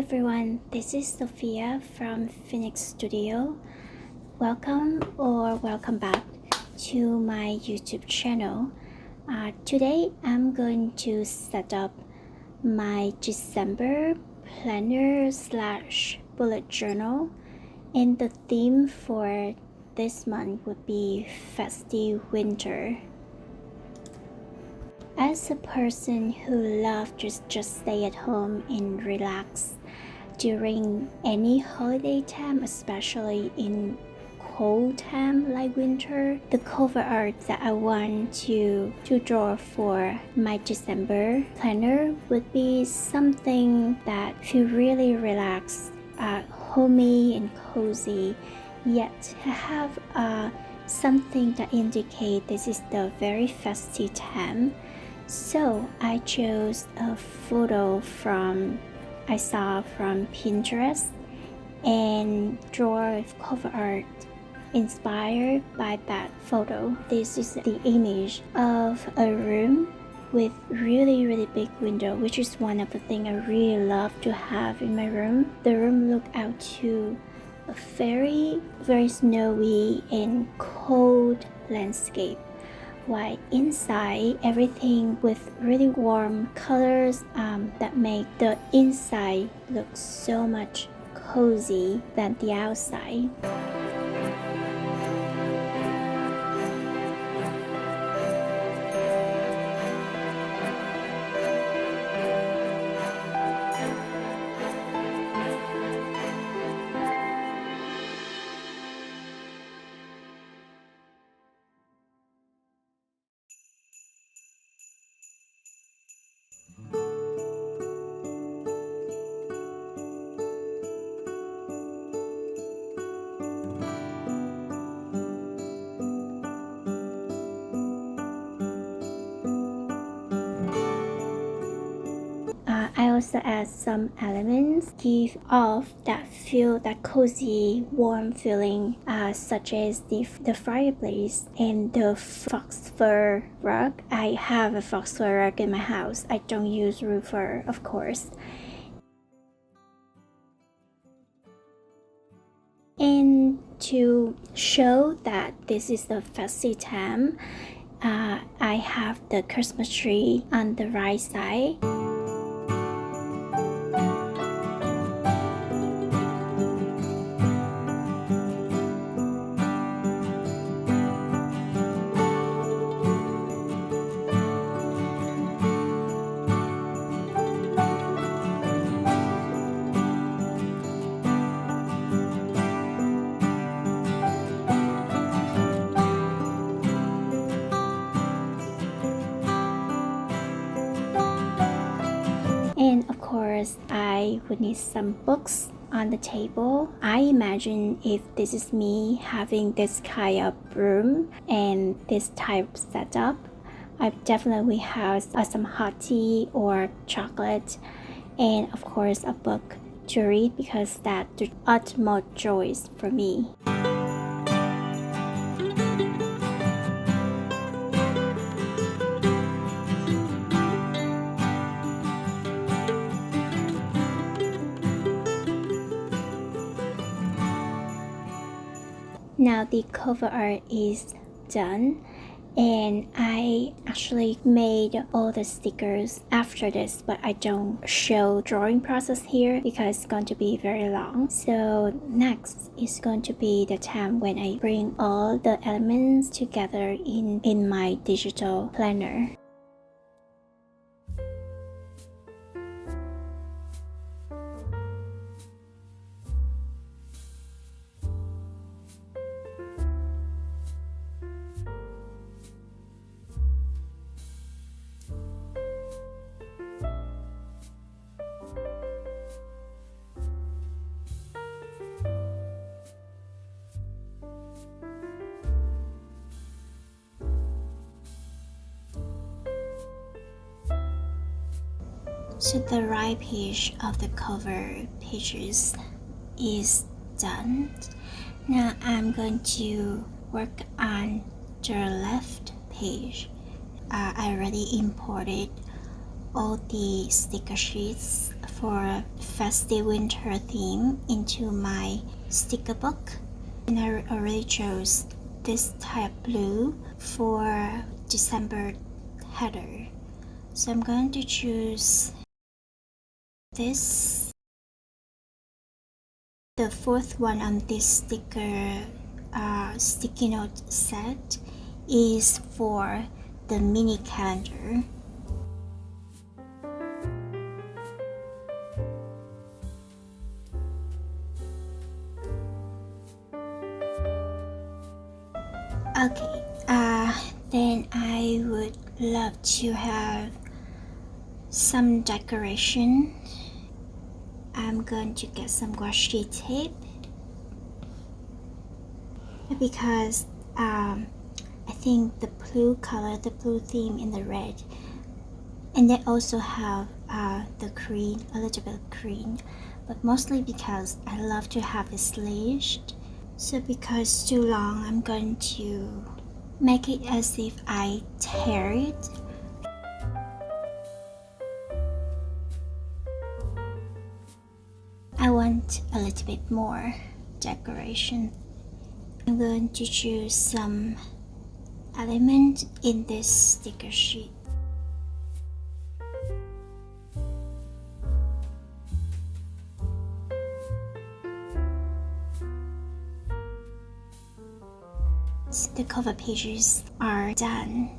everyone, this is Sophia from Foenix Studio. Welcome back to my YouTube channel. Today I'm going to set up my December planner / bullet journal, and the theme for this month would be Festive Winter. As a person who loves just stay at home and relax during any holiday time, especially in cold time like winter, the cover art that I want to draw for my December planner would be something that feel really relaxed, homey and cozy, yet have something that indicate this is the very festive time. So I chose a photo I saw from Pinterest and draw cover art inspired by that photo. This is the image of a room with really big window, which is one of the things I really love to have in my room. The room look out to a very snowy and cold landscape, while inside everything with really warm colors that make the inside look so much cozy than the outside. I also add some elements, give off that cozy, warm feeling, such as the fireplace and the fox fur rug. I have a fox fur rug in my house. I don't use roof fur, of course. And to show that this is the festive time, I have the Christmas tree on the right side. And of course, I would need some books on the table. I imagine if this is me having this kind of room and this type setup, I definitely have some hot tea or chocolate, and of course a book to read, because that's the utmost joy for me. Now the cover art is done, and I actually made all the stickers after this, but I don't show drawing process here because it's going to be very long. So next is going to be the time when I bring all the elements together in my digital planner. So the right page of the cover pages is done. Now I'm going to work on the left page. I already imported all the sticker sheets for Festive Winter theme into my sticker book. And I already chose this type blue for December header. So I'm going to choose this. The fourth one on this sticky note set is for the mini calendar. Okay, then I would love to have some decoration. I'm going to get some washi tape because I think the blue color, the blue theme in the red, and they also have the green, a little bit of green, but mostly because I love to have it slashed. So because it's too long, I'm going to make it as if I tear it. I want a little bit more decoration. I'm going to choose some element in this sticker sheet. The cover pages are done.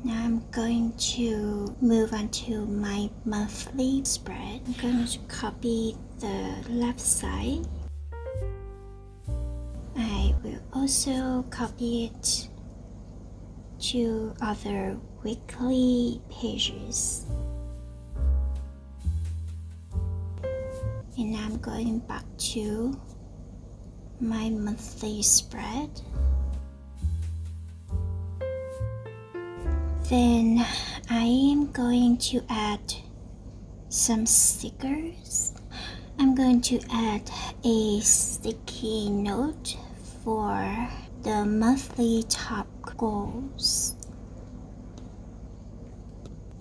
Now I'm going to move on to my monthly spread. I'm going to copy the left side. I will also copy it to other weekly pages. And now I'm going back to my monthly spread. Then I am going to add some stickers. I'm going to add a sticky note for the monthly top goals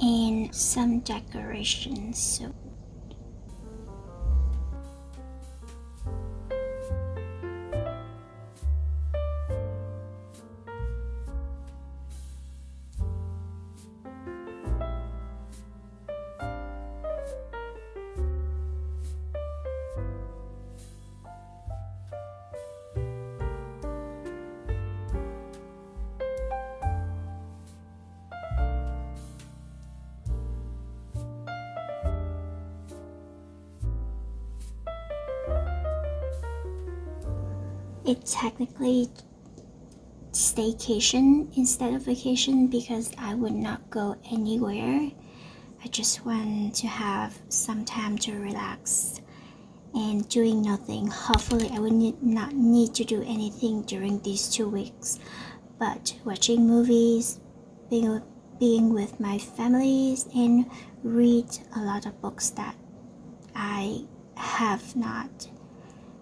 and some decorations. So it's technically staycation instead of vacation because I would not go anywhere. I just want to have some time to relax and doing nothing. Hopefully I would not need to do anything during these 2 weeks, but watching movies, being with my families, and read a lot of books that I have not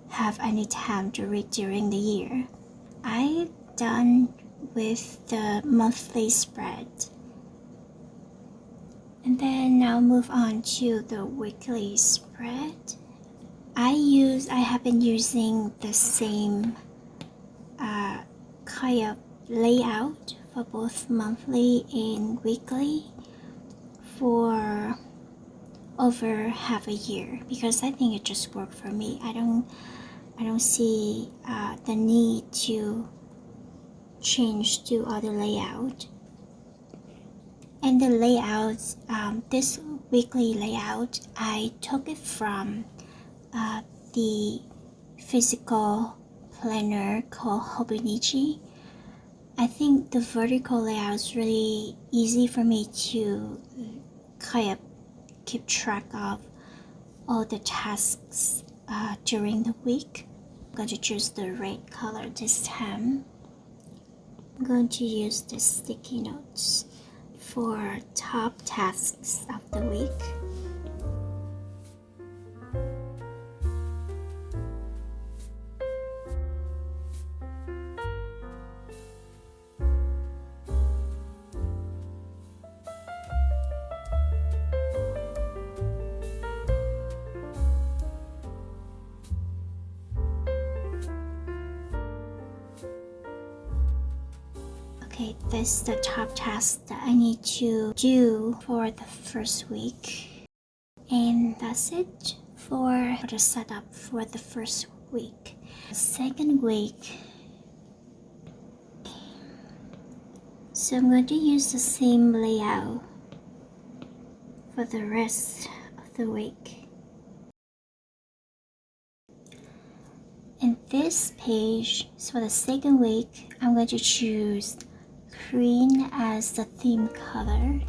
have any time to read during the year. I'm done with the monthly spread. And then now move on to the weekly spread. I have been using the same kind of layout for both monthly and weekly for over half a year because I think it just worked for me. I don't see the need to change to other layout. And the layout, this weekly layout, I took it from the physical planner called Hobonichi. I think the vertical layout is really easy for me to kind of keep track of all the tasks during the week. I'm going to choose the red color this time. I'm going to use the sticky notes for top tasks of the week. Okay, this is the top task that I need to do for the first week. And that's it for the setup for the first week. The second week, so I'm going to use the same layout for the rest of the week. And this page, so for the second week, I'm going to choose green as the theme color.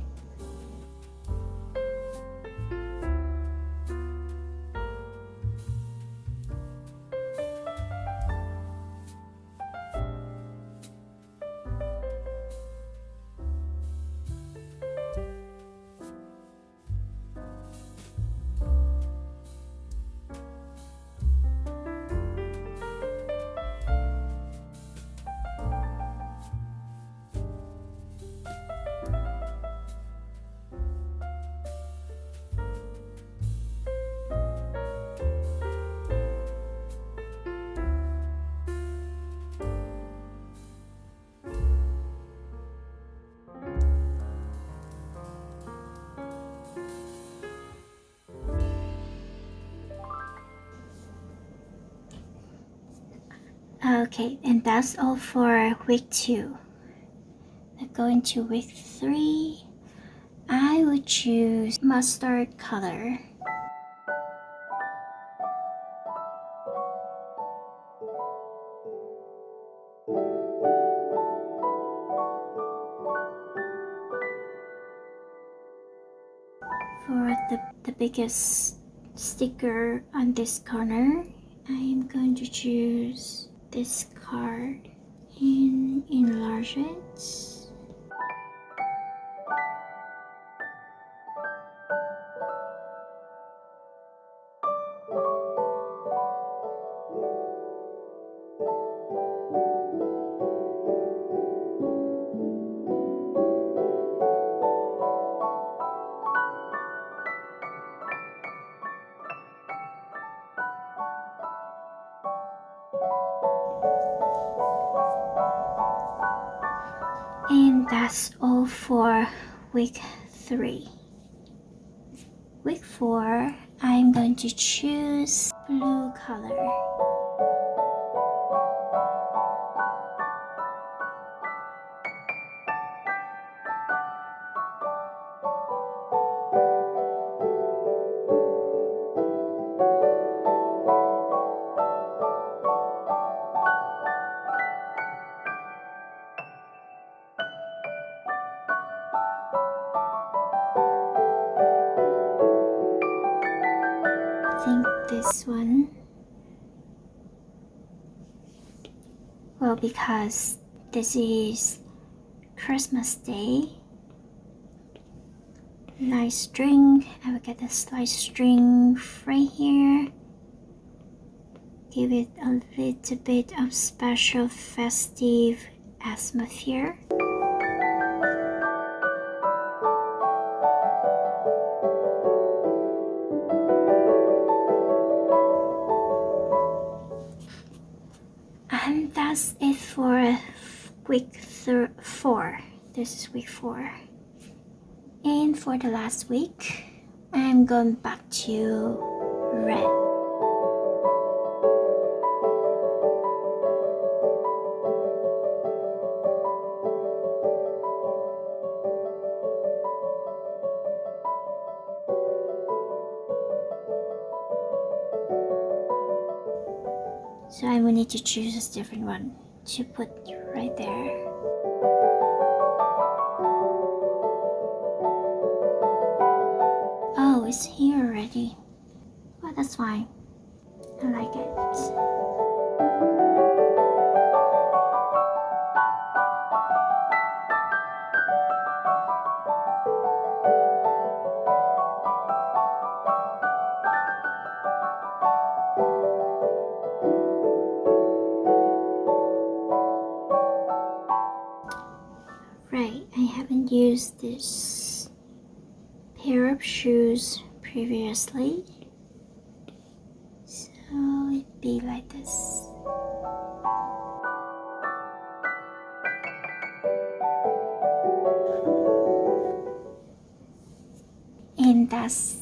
Okay, and that's all for week 2. Now going to week 3, I would choose mustard color. For the biggest sticker on this corner, I am going to choose this card and enlarge it. And that's all for week 3. Week 4, I'm going to choose blue color. I think this one. Well, because this is Christmas Day. Nice string. I will get a slice string right here. Give it a little bit of special festive atmosphere. And that's it for week 4. This is week 4. And for the last week, I'm going back to red. So I will need to choose a different one to put right there. Oh, it's here already. Well, that's fine. I like it. Right, I haven't used this pair of shoes previously, so it'd be like this. that's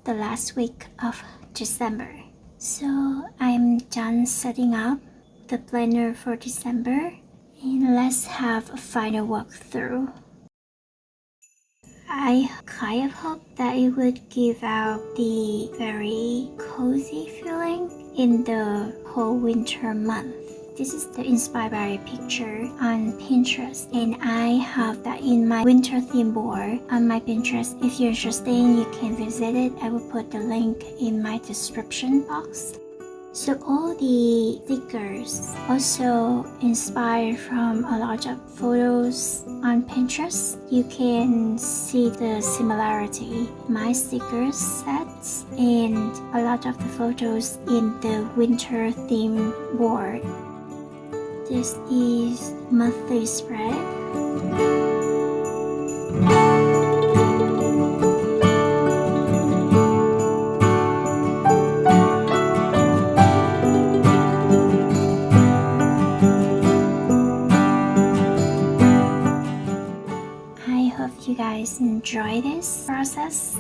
the last week of December. So I'm done setting up the planner for December, and let's have a final walkthrough. I kind of hope that it would give out the very cozy feeling in the whole winter month. This is the inspired by a picture on Pinterest, and I have that in my winter theme board on my Pinterest. If you're interested, you can visit it. I will put the link in my description box. So all the stickers also inspired from a lot of photos on Pinterest. You can see the similarity, my sticker sets and a lot of the photos in the winter theme board. This is monthly spread. You guys enjoy this process,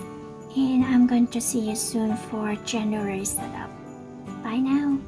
and I'm going to see you soon for January setup. Bye now.